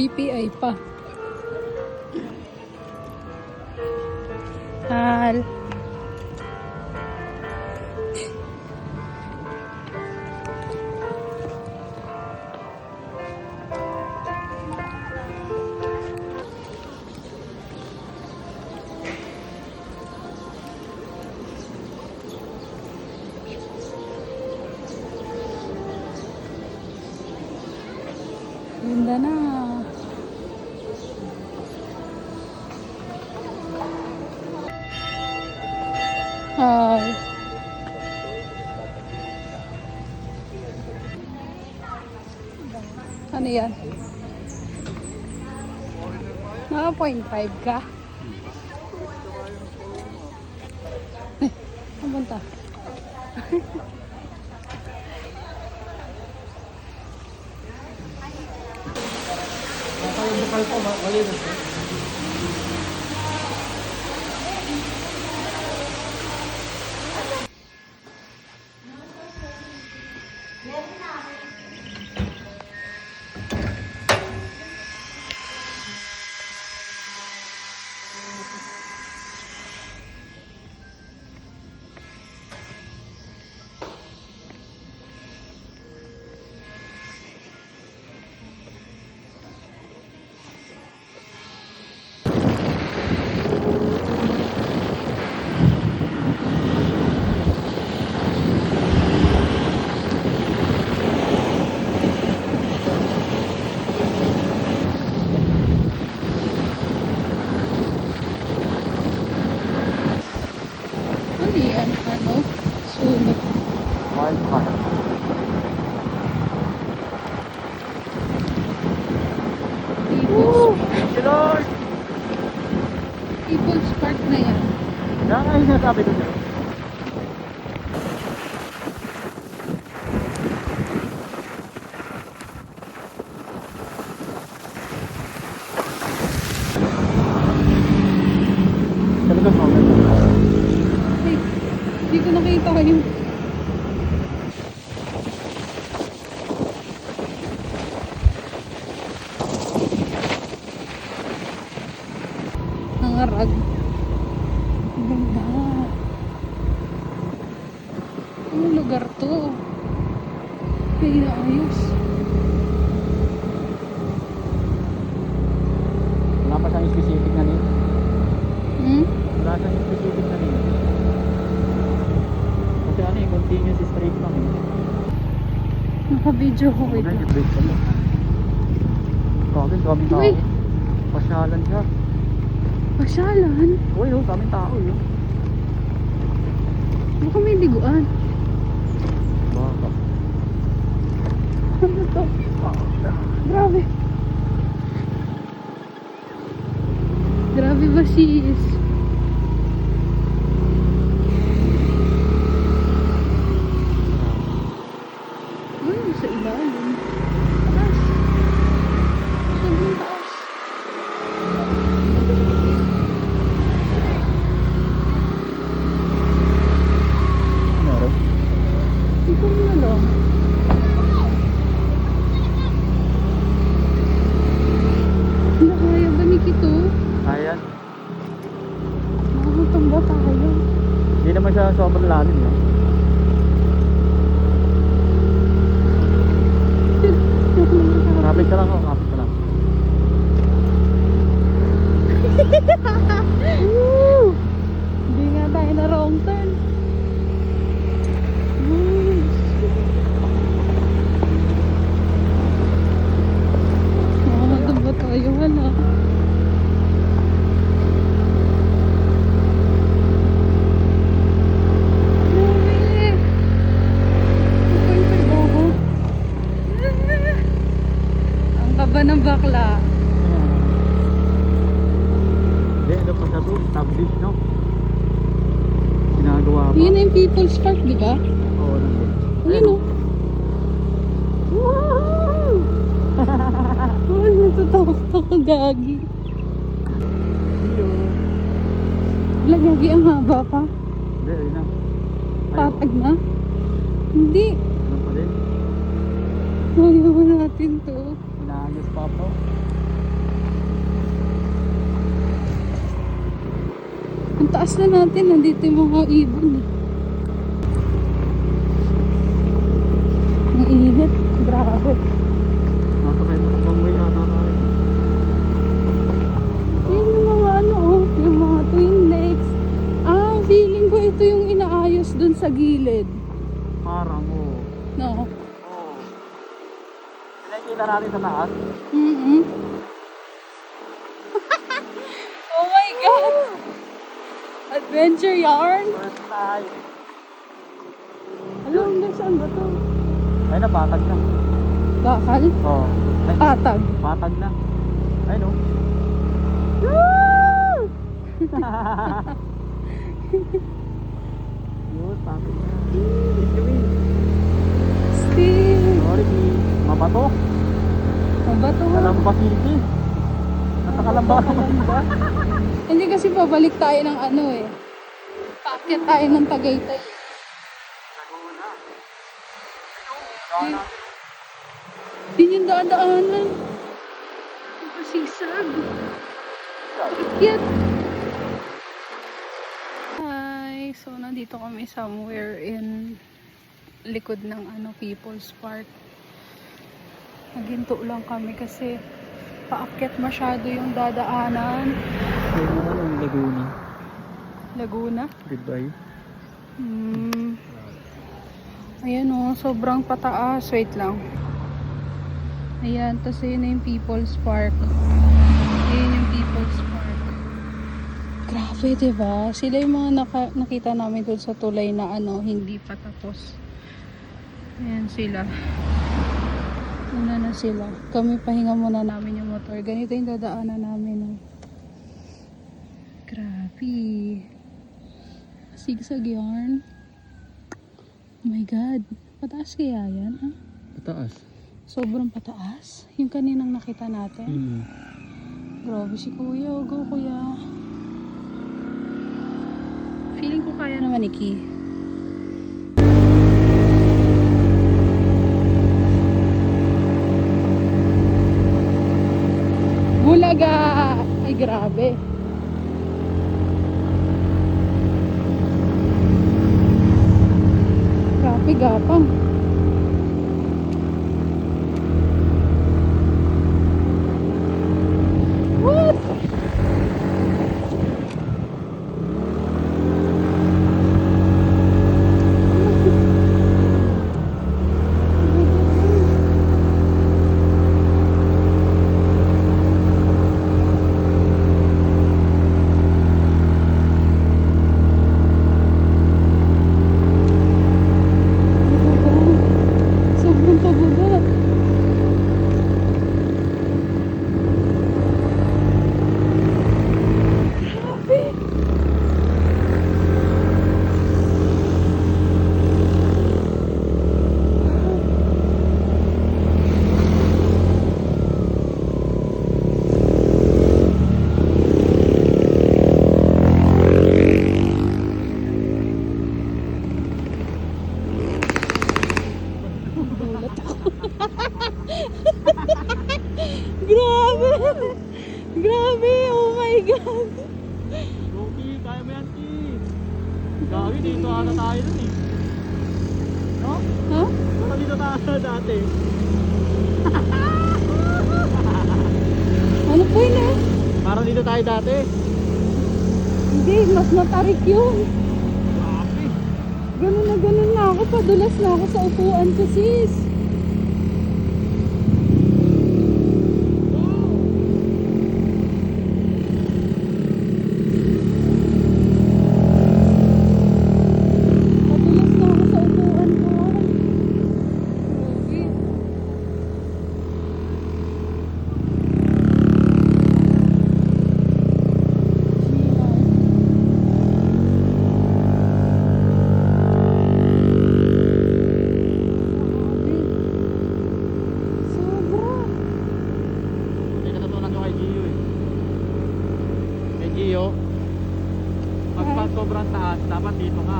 GPI pa. Hal. Ganda na. Hi. Ano yan? Naka 0.5 ka? Pumunta. Bukal po, malinis po. Ano yan? Ano? Sunog. Wildfire. People's, Lord! People's Park na yan. Yan nga yung sinasabi doon yun. Talagang maganda. Ay, hindi ko nakita yung nangarag. Ang ganda. Anong lugar to? Ay, naayos. Wala pa siyang specific na name. Hmm? Wala siyang specific na name. Kasi ano eh, continuous straight lang eh. Naka-video ko Wala ito. yung break pala. Kagin, kaming tao. Uy! Pasyalan siya. Pasyalan? Uy, oh, kaming tao yun. Baka may liguan. Baka. Ano to? Grabe. Grabe ba sis? Ay, sa ilalim. Taas. Sobrang taas. Meron? Ikaw na lang. Hindi kaya ba ni Kito? Ayan. Makakatamba tayo. Hindi naman siya sobrang lalim yun. Kapit ka lang ako, kapit ka lang. Woo! Hindi nga tayo na wrong turn. Makakatamba tayo, wala. Grabe! 2.5 ako. Ang kaba ng bakla. Hindi, ano pa sa to? Established, no? Ginagawa pa. Yun yung People's Park, di ba? Oo, nandun. Ayun o. Wow! Ay, natatakot ako, gagi. Iyo. Wala, gagi, ang haba pa. Hindi, ayun na. Patag na. Hindi. Ano pa din? Ayaw natin to. Inaayos pa po. Pagtaas na natin, nandito yung mga ibon eh. Ang init. Grabe. Nasa kayo makapangway ata tayo. Yun yung mga ano, oh, yung mga Twin Lakes. Ah, feeling ko ito yung inaayos dun sa gilid. Parang No? Oo. Pinakita natin sa taas. Mm-hmm. Oh my God! Adventure yarn? First time. Alam mo, saan ba to? Ay na, patag na. Bakal? Oo. Ay, Patag. patag na. Ay no. Yun, patag na. Still. Sorry, mabato. Mabato nga. Kalamba City. Nasa Kalamba naman. Kalamba. Hindi kasi pabalik tayo ng ano eh. Paakyat tayo ng Tagaytay. Laguna. Yun yung daan-daanan. Masisag. Paakyat. Hi. So, nandito kami somewhere in likod ng People's Park. Naghinto lang kami kasi paakyat masyado yung dadaanan. Yung Laguna. Laguna. Goodbye. Ayan o, sobrang pataas. Wait lang. Ayan, tapos yun na yung People's Park. Ayan yung People's Park. Grabe, diba? Sila yung mga nakita namin dun sa tulay na hindi pa tapos. Ayan sila. Una na sila. Kami pahinga muna namin yung motor. Ganito yung dadaanan namin. Oh. Grabe. Sigsag yarn. Oh my God. Pataas kaya yan? Ah? Pataas. Sobrang pataas. Yung kaninang nakita natin. Grabe si Kuya. Go Kuya. Feeling ko kaya naman ni Ki. Bulaga! Ay, grabe. Grabe, gapang. What? Sobrang pababa. Grabe. Gulat ako. Grabe. Grabe. Oh my God. Loki, kaya mo yan, Ki. Gawin, dito ata tayo dun eh. No? Ha? Baka dito tayo dati. Ano po yun eh? Parang dito tayo dati. Hindi, mas matarik yun. Grabe. Ganun na ako. Padulas na ako sa upuan ko, sis. Padulas na ako sa upuan ko. Grabe. Sobra. Hindi natutunan ko kay Gio eh. Kay Gio, pag sobrang taas, dapat dito ka.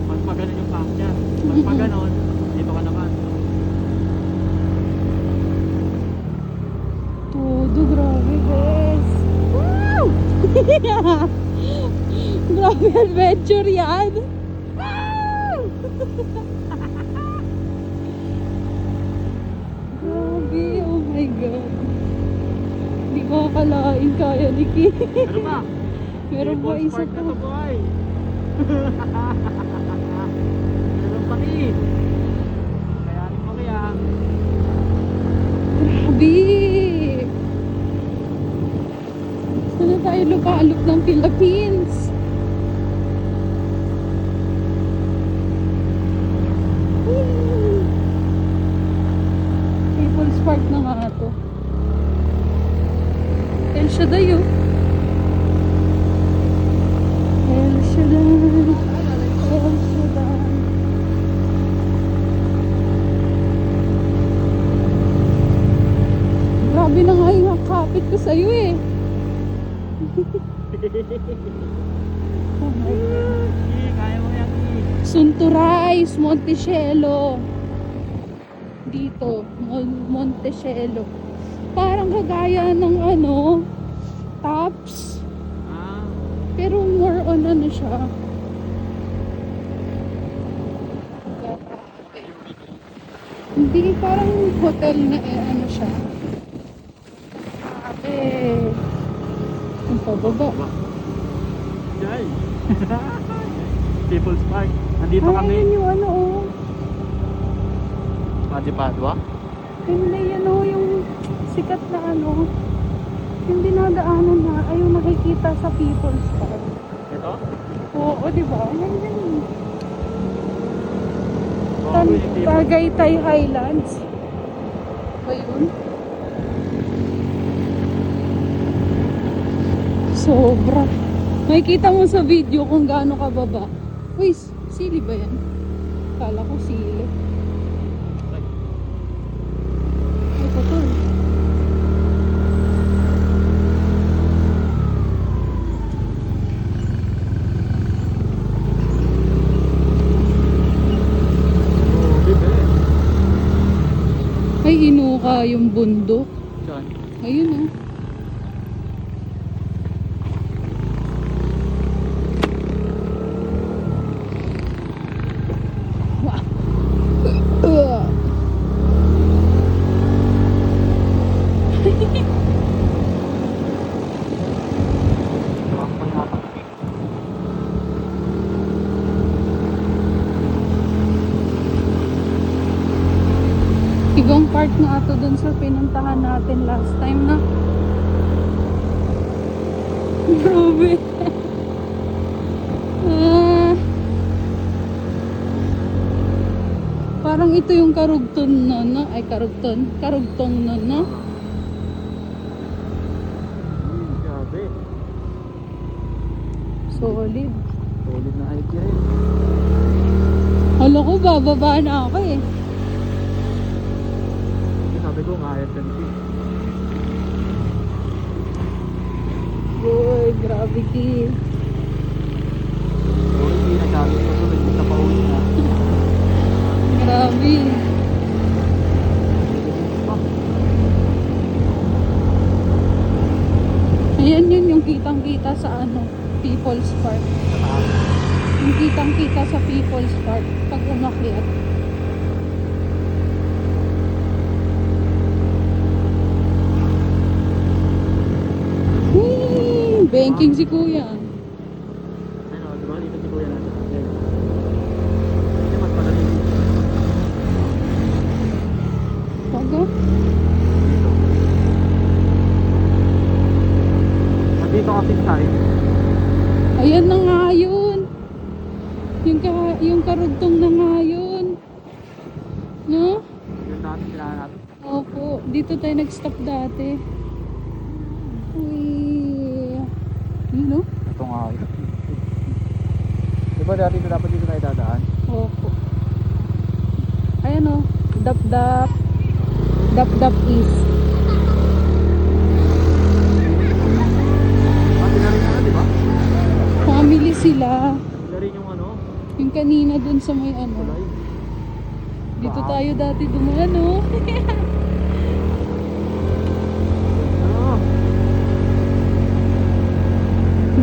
Pag ganun yung pakya. Pag ganun, dito ka naman. Todo, grabe guys. Wow! Grabe. Grabe adventure yan. Ah! Grabe, oh my God. Hindi ko akalain kaya ni Ki. Ano ba? Meron pa People's isa Park na pa. to, boy. Meron pa Ki. Kayanin mo kaya. Grabe. Sana tayo lumalok ng Philippines. People's Park na nga to. El Shaddai oh. El Shaddai. El Shaddai. Grabe na nga yung kapit ko sa'yo eh. Oh my God. Ki, kaya mo yan, Ki. Sunturais, Montecielo. Dito, Montecielo. Parang kagaya ng ano, Tops. Ah, Pero more on ano siya. Hindi, parang hotel na ano siya. Grabe. Ang pababa. ba? Jai. People's Park. Nandito Ay, kami. ayun yung ano oh. Madipadwa. Hindi, yan oh, yung sikat na ano. Yung dinadaanan na, ay yung nakikita sa People's Park. Ito? Oo, di ba? Yan yan. Oo, yung People's Tagaytay Highlands. Ba yun? Sobra. Makikita mo sa video kung gaano kababa. Uy, sili ba yan? Kala ko sili. Ito to. Oo, bibe. Ay, inuka yung bundok. Saan? Ayun oh. Wow. Ibang part na ato dun sa pinuntahan natin last time na. Grabe. Ah. Parang ito yung karugton no, no? Ay, karugtong no, no? Grabe. Solid. Solid na hike yan. Hala ko, bababa na ako eh. Sabi ko, kaya yan, Ki. Boy, grabe Ki. Sorry, Ki, nagsabi ko sunod yung napauwi na. Grabe. Ayan yun yung kitang-kita sa ano, People's Park. Yung kitang-kita sa People's Park pag umakyat. Banking si Kuya. Ano, diba? Dito si Kuya natin. Yan. Kasi mas madali dito. Baga? Dito. Nandito kasi side. Ayan na nga yun. Yung karugtong na nga yun. No? Yung dati sila natin. Opo. Dito tayo nag-stop dati. Uy. Yun no? Ito nga yun. Diba dati dapat dito tayo dadaan? Opo. Ayan o. Dap-dap. Dap-dap East. Pati na rin na, diba? Family sila. Sila rin yung ano, Yung kanina dun sa may ano. kulay. Dito Wow. tayo dati dumaan oh. Ano?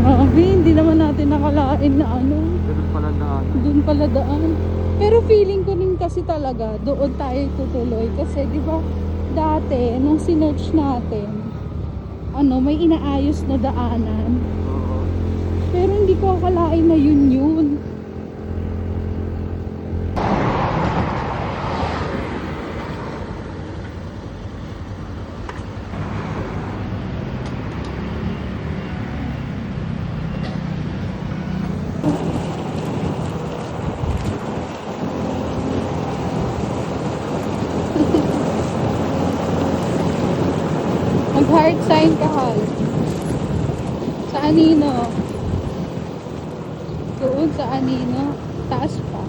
Grabe, hindi naman natin nakalain na ano. Ganun pala daan. Doon pala daan. Pero feeling ko rin kasi talaga, doon tayo tutuloy. Kasi di ba dati, nung sinearch natin, ano, may inaayos na daanan. Oo. Pero hindi ko akalain na yun yun. Mag-heart sign ka, Hal. Sa anino? Doon sa anino. Taas pa.